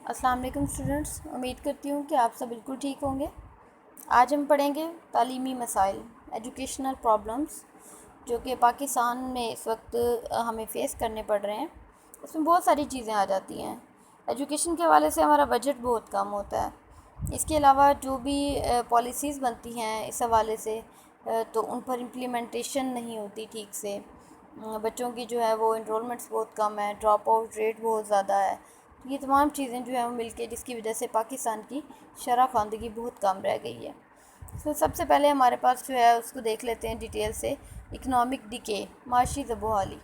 السلام علیکم اسٹوڈنٹس، امید کرتی ہوں کہ آپ سب بالکل ٹھیک ہوں گے۔ آج ہم پڑھیں گے تعلیمی مسائل، ایجوکیشنل پرابلمس، جو کہ پاکستان میں اس وقت ہمیں فیس کرنے پڑ رہے ہیں۔ اس میں بہت ساری چیزیں آ جاتی ہیں۔ ایجوکیشن کے حوالے سے ہمارا بجٹ بہت کم ہوتا ہے۔ اس کے علاوہ جو بھی پالیسیز بنتی ہیں اس حوالے سے تو ان پر امپلیمنٹیشن نہیں ہوتی ٹھیک سے۔ بچوں کی جو ہے وہ انرولمنٹس بہت کم ہے، ڈراپ آؤٹ ریٹ بہت زیادہ ہے۔ یہ تمام چیزیں جو ہیں وہ مل کے جس کی وجہ سے پاکستان کی شرح خواندگی بہت کم رہ گئی ہے۔ تو سب سے پہلے ہمارے پاس جو ہے اس کو دیکھ لیتے ہیں ڈیٹیل سے۔ اکنامک ڈیکے، معاشی زبحالی۔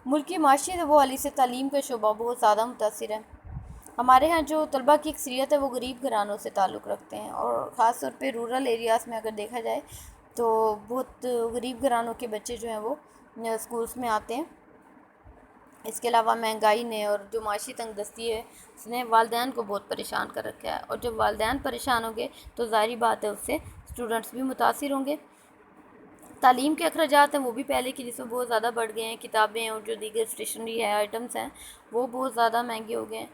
ملک کی معاشی زبحالی سے تعلیم کا شعبہ بہت زیادہ متاثر ہے۔ ہمارے ہاں جو طلبہ کی اکثریت ہے وہ غریب گھرانوں سے تعلق رکھتے ہیں، اور خاص طور پہ رورل ایریاز میں اگر دیکھا جائے تو بہت غریب گھرانوں کے بچے جو ہیں وہ اسکولس میں آتے ہیں۔ اس کے علاوہ مہنگائی نے اور جو معاشی تنگ دستی ہے اس نے والدین کو بہت پریشان کر رکھا ہے، اور جب والدین پریشان ہوں گے تو ظاہری بات ہے اس سے اسٹوڈنٹس بھی متاثر ہوں گے۔ تعلیم کے اخراجات ہیں وہ بھی پہلے کی نسبت بہت زیادہ بڑھ گئے ہیں۔ کتابیں اور جو دیگر اسٹیشنری ہے آئٹمس ہیں وہ بہت زیادہ مہنگے ہو گئے ہیں۔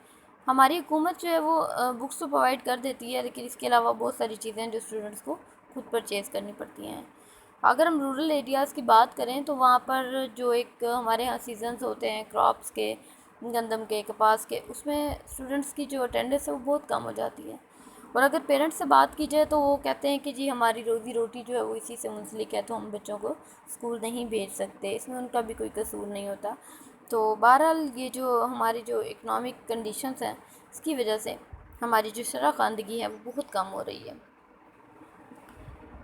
ہماری حکومت جو ہے وہ بکس تو پرووائڈ کر دیتی ہے، لیکن اس کے علاوہ بہت ساری چیزیں ہیں جو اسٹوڈنٹس کو خود پرچیز کرنی پڑتی ہیں۔ اگر ہم رورل ایریاز کی بات کریں تو وہاں پر جو ایک ہمارے ہاں سیزنز ہوتے ہیں کراپس کے، گندم کے، کپاس کے، اس میں اسٹوڈنٹس کی جو اٹینڈنس ہے وہ بہت کم ہو جاتی ہے۔ اور اگر پیرنٹس سے بات کی جائے تو وہ کہتے ہیں کہ جی ہماری روزی روٹی جو ہے وہ اسی سے منسلک ہے، تو ہم بچوں کو اسکول نہیں بھیج سکتے۔ اس میں ان کا بھی کوئی قصور نہیں ہوتا۔ تو بہرحال یہ جو ہماری جو اکنامک کنڈیشنز ہیں اس کی وجہ سے ہماری جو شرح خواندگی ہے وہ بہت کم ہو رہی ہے۔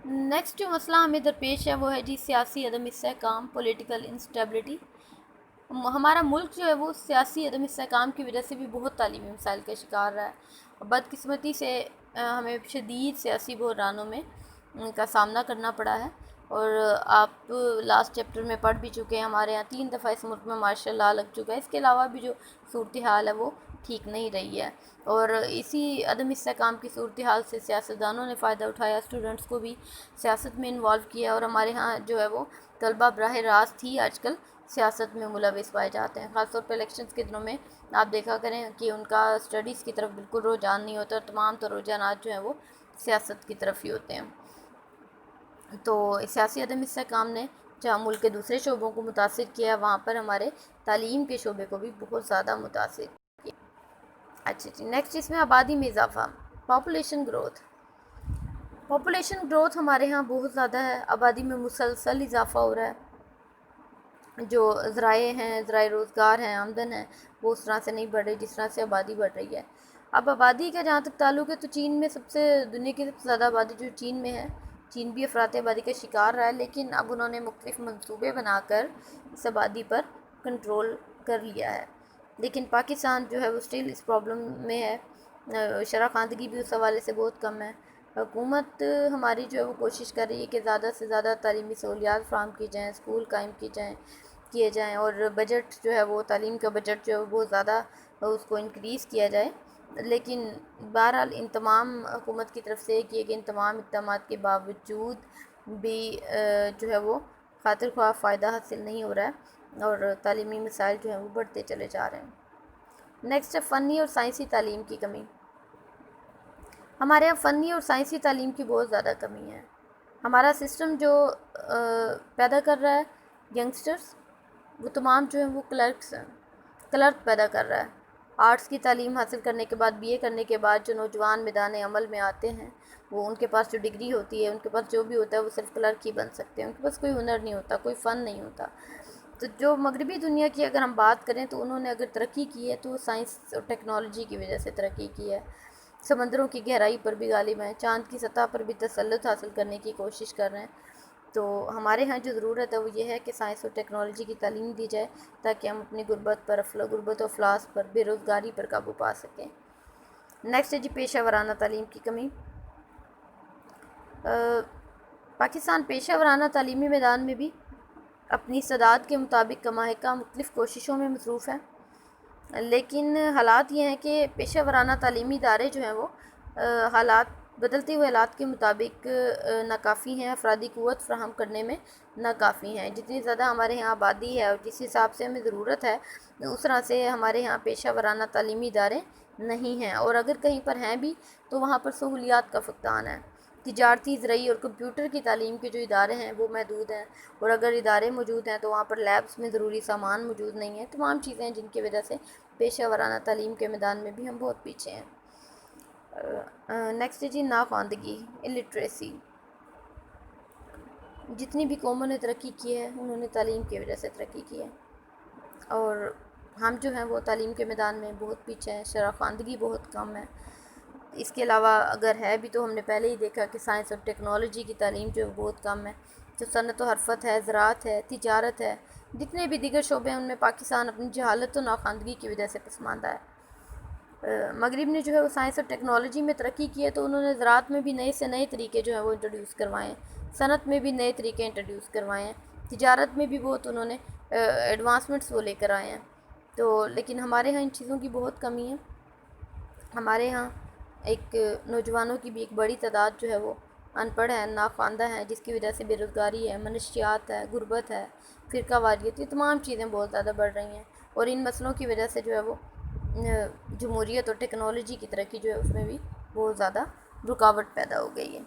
نیکسٹ جو مسئلہ ہمیں درپیش ہے وہ ہے جی سیاسی عدم استحکام، پولیٹیکل انسٹیبلٹی۔ ہمارا ملک جو ہے وہ سیاسی عدم استحکام کی وجہ سے بھی بہت تعلیمی مسائل کا شکار رہا ہے۔ بدقسمتی سے ہمیں شدید سیاسی بحرانوں میں کا سامنا کرنا پڑا ہے، اور آپ لاسٹ چیپٹر میں پڑھ بھی چکے ہیں، ہمارے یہاں 3 دفعہ اس ملک میں مارشل لا لگ چکا ہے۔ اس کے علاوہ بھی جو صورتحال ہے وہ ٹھیک نہیں رہی ہے، اور اسی عدم استحکام کی صورتحال سے سیاستدانوں نے فائدہ اٹھایا، اسٹوڈنٹس کو بھی سیاست میں انوالو کیا، اور ہمارے ہاں جو ہے وہ طلبہ براہ راست ہی آج کل سیاست میں ملوث پائے جاتے ہیں۔ خاص طور پہ الیکشنز کے دنوں میں آپ دیکھا کریں کہ ان کا اسٹڈیز کی طرف بالکل رجحان نہیں ہوتا، اور تمام تو رجحانات جو ہیں وہ سیاست کی طرف ہی ہوتے ہیں۔ تو سیاسی عدم استحکام نے جہاں ملک کے دوسرے شعبوں کو متاثر کیا، وہاں پر ہمارے تعلیم کے شعبے کو بھی بہت زیادہ متاثر کیا۔ اچھا جی، نیکسٹ اس میں آبادی میں اضافہ، پاپولیشن گروتھ۔ پاپولیشن گروتھ ہمارے ہاں بہت زیادہ ہے، آبادی میں مسلسل اضافہ ہو رہا ہے۔ جو ذرائع ہیں، ذرائع روزگار ہیں، آمدن ہے، وہ اس طرح سے نہیں بڑھ رہی جس طرح سے آبادی بڑھ رہی ہے۔ اب آبادی کا جہاں تک تعلق ہے تو چین میں دنیا کی سب سے زیادہ آبادی جو چین میں ہے، چین بھی افراط آبادی کا شکار رہا ہے، لیکن اب انہوں نے مختلف منصوبے بنا کر اس آبادی پر کنٹرول کر لیا ہے۔ لیکن پاکستان جو ہے وہ اسٹل اس پرابلم میں ہے، شرح خواندگی بھی اس حوالے سے بہت کم ہے۔ حکومت ہماری جو ہے وہ کوشش کر رہی ہے کہ زیادہ سے زیادہ تعلیمی سہولیات فراہم کی جائیں، اسکول قائم کیے جائیں، اور بجٹ جو ہے وہ تعلیم کا بجٹ جو ہے وہ بہت زیادہ اس کو انکریز کیا جائے، لیکن بہرحال ان تمام حکومت کی طرف سے کیے گئے ان تمام اقدامات کے باوجود بھی جو ہے وہ خاطر خواہ فائدہ حاصل نہیں ہو رہا ہے، اور تعلیمی مسائل جو ہیں وہ بڑھتے چلے جا رہے ہیں۔ نیکسٹ ہے فنی اور سائنسی تعلیم کی کمی۔ ہمارے یہاں فنی اور سائنسی تعلیم کی بہت زیادہ کمی ہے۔ ہمارا سسٹم جو پیدا کر رہا ہے ینگسٹرز، وہ تمام جو ہیں وہ کلرک پیدا کر رہا ہے۔ آرٹس کی تعلیم حاصل کرنے کے بعد، بی اے کرنے کے بعد جو نوجوان میدان عمل میں آتے ہیں، وہ ان کے پاس جو ڈگری ہوتی ہے، ان کے پاس جو بھی ہوتا ہے وہ صرف کلرک ہی بن سکتے ہیں، ان کے پاس کوئی ہنر نہیں ہوتا، کوئی فن نہیں ہوتا۔ تو جو مغربی دنیا کی اگر ہم بات کریں تو انہوں نے اگر ترقی کی ہے تو سائنس اور ٹیکنالوجی کی وجہ سے ترقی کی ہے۔ سمندروں کی گہرائی پر بھی غالب ہیں، چاند کی سطح پر بھی تسلط حاصل کرنے کی کوشش کر رہے ہیں۔ تو ہمارے ہاں جو ضرورت ہے وہ یہ ہے کہ سائنس اور ٹیکنالوجی کی تعلیم دی جائے تاکہ ہم اپنی غربت و افلاس پر، بے روزگاری پر قابو پا سکیں۔ نیکسٹ ہے جی پیشہ ورانہ تعلیم کی کمی۔ پاکستان پیشہ ورانہ تعلیمی میدان میں بھی اپنی استعداد کے مطابق کما حقہ مختلف کوششوں میں مصروف ہے، لیکن حالات یہ ہیں کہ پیشہ ورانہ تعلیمی ادارے جو ہیں وہ حالات بدلتے ہوئے حالات کے مطابق ناکافی ہیں، افرادی قوت فراہم کرنے میں ناکافی ہیں۔ جتنی زیادہ ہمارے یہاں آبادی ہے اور جس حساب سے ہمیں ضرورت ہے اس طرح سے ہمارے یہاں پیشہ ورانہ تعلیمی ادارے نہیں ہیں، اور اگر کہیں پر ہیں بھی تو وہاں پر سہولیات کا فقدان ہے۔ تجارتی، زرعی اور کمپیوٹر کی تعلیم کے جو ادارے ہیں وہ محدود ہیں، اور اگر ادارے موجود ہیں تو وہاں پر لیبس میں ضروری سامان موجود نہیں ہے۔ تمام چیزیں ہیں جن کی وجہ سے پیشہ ورانہ تعلیم کے میدان میں بھی ہم بہت پیچھے ہیں۔ نیکسٹ ہے جی ناخواندگی، الٹریسی۔ جتنی بھی قوموں نے ترقی کی ہے انہوں نے تعلیم کی وجہ سے ترقی کی ہے، اور ہم جو ہیں وہ تعلیم کے میدان میں بہت پیچھے ہیں، شرح خواندگی بہت کم ہے۔ اس کے علاوہ اگر ہے بھی تو ہم نے پہلے ہی دیکھا کہ سائنس اور ٹیکنالوجی کی تعلیم جو ہے بہت کم ہے۔ جو صنعت و حرفت ہے، زراعت ہے، تجارت ہے، جتنے بھی دیگر شعبے ہیں ان میں پاکستان اپنی جہالت و ناخواندگی کی وجہ سے پسماندہ ہے۔ مغرب نے جو ہے وہ سائنس اور ٹیکنالوجی میں ترقی کی ہے تو انہوں نے زراعت میں بھی نئے سے نئے طریقے جو ہیں وہ انٹروڈیوس کروائے ہیں، صنعت میں بھی نئے طریقے انٹروڈیوس کروائے ہیں، تجارت میں بھی بہت انہوں نے ایڈوانسمنٹس وہ لے کر آئے ہیں۔ تو لیکن ہمارے ہاں ان چیزوں کی بہت کمی ہے۔ ہمارے ہاں ایک نوجوانوں کی بھی ایک بڑی تعداد جو ہے وہ ان پڑھ ہے، ناخواندہ ہے، جس کی وجہ سے بے روزگاری ہے، منشیات ہے، غربت ہے، فرقہ واریت، یہ تمام چیزیں بہت زیادہ بڑھ رہی ہیں، اور ان مسئلوں کی وجہ سے جو ہے وہ جمہوریت اور ٹیکنالوجی کی ترقی جو ہے اس میں بھی بہت زیادہ رکاوٹ پیدا ہو گئی ہے۔